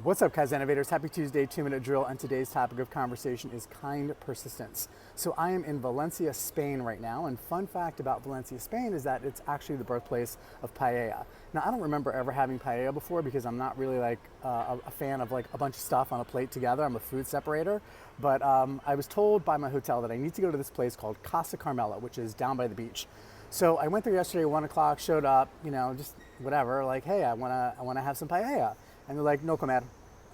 What's up, Kaizenovators? Happy Tuesday, 2-minute drill, and today's topic of conversation is kind persistence. So I am in Valencia, Spain right now, and fun fact about Valencia, Spain is that it's actually the birthplace of paella. Now, I don't remember ever having paella before because I'm not really like a fan of like a bunch of stuff on a plate together. I'm a food separator, but I was told by my hotel that I need to go to this place called Casa Carmela, which is down by the beach. So I went there yesterday at 1 o'clock, showed up, you know, just whatever, like, hey, I wanna have some paella. And they're like, no comer. And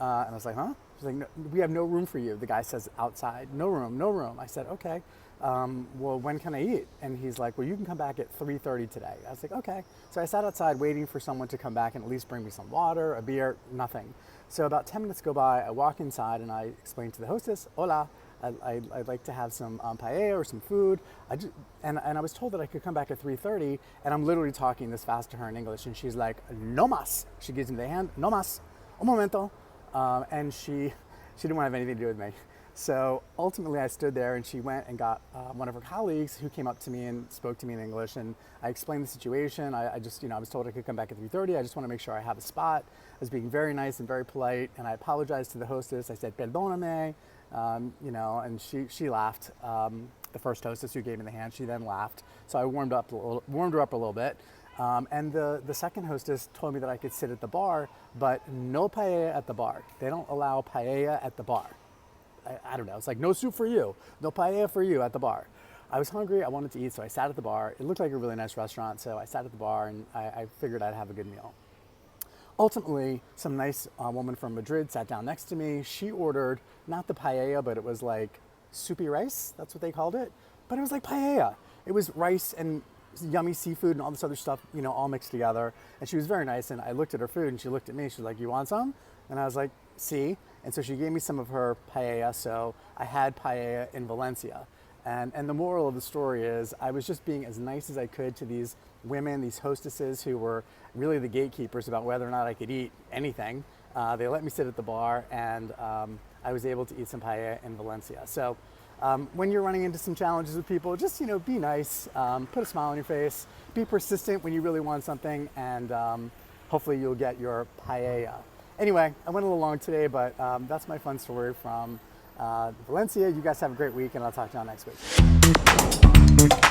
I was like, huh? She's like, no, we have no room for you. The guy says outside, no room, no room. I said, okay, well, when can I eat? And he's like, well, you can come back at 3:30 today. I was like, okay. So I sat outside waiting for someone to come back and at least bring me some water, a beer, nothing. So about 10 minutes go by, I walk inside and I explain to the hostess, hola, I'd like to have some paella or some food. And I was told that I could come back at 3:30, and I'm literally talking this fast to her in English, and she's like, no mas. She gives me the hand, no mas, un momento. And she didn't want to have anything to do with me. So ultimately I stood there and she went and got one of her colleagues who came up to me and spoke to me in English, and I explained the situation. I just, I was told I could come back at 3:30. I just want to make sure I have a spot. I was being very nice and very polite, and I apologized to the hostess. I said, perdóname, and she laughed. The first hostess who gave me the hand, she then laughed. So I warmed her up a little bit. And the second hostess told me that I could sit at the bar, but no paella at the bar. They don't allow paella at the bar. I don't know. It's like, no soup for you, no paella for you at the bar. I was hungry. I wanted to eat, so I sat at the bar. It looked like a really nice restaurant, so I sat at the bar, and I figured I'd have a good meal. Ultimately, some nice woman from Madrid sat down next to me. She ordered not the paella, but it was like soupy rice. That's what they called it. But it was like paella. It was rice and yummy seafood and all this other stuff, all mixed together. And she was very nice, and I looked at her food and she looked at me. She was like, you want some? And I was like, si. And so she gave me some of her paella. So I had paella in Valencia. And the moral of the story is I was just being as nice as I could to these women, these hostesses who were really the gatekeepers about whether or not I could eat anything. They let me sit at the bar, and I was able to eat some paella in Valencia. So when you're running into some challenges with people, just, be nice, put a smile on your face, be persistent when you really want something, and hopefully you'll get your paella. Anyway, I went a little long today, but that's my fun story from Valencia. You guys have a great week, and I'll talk to y'all next week.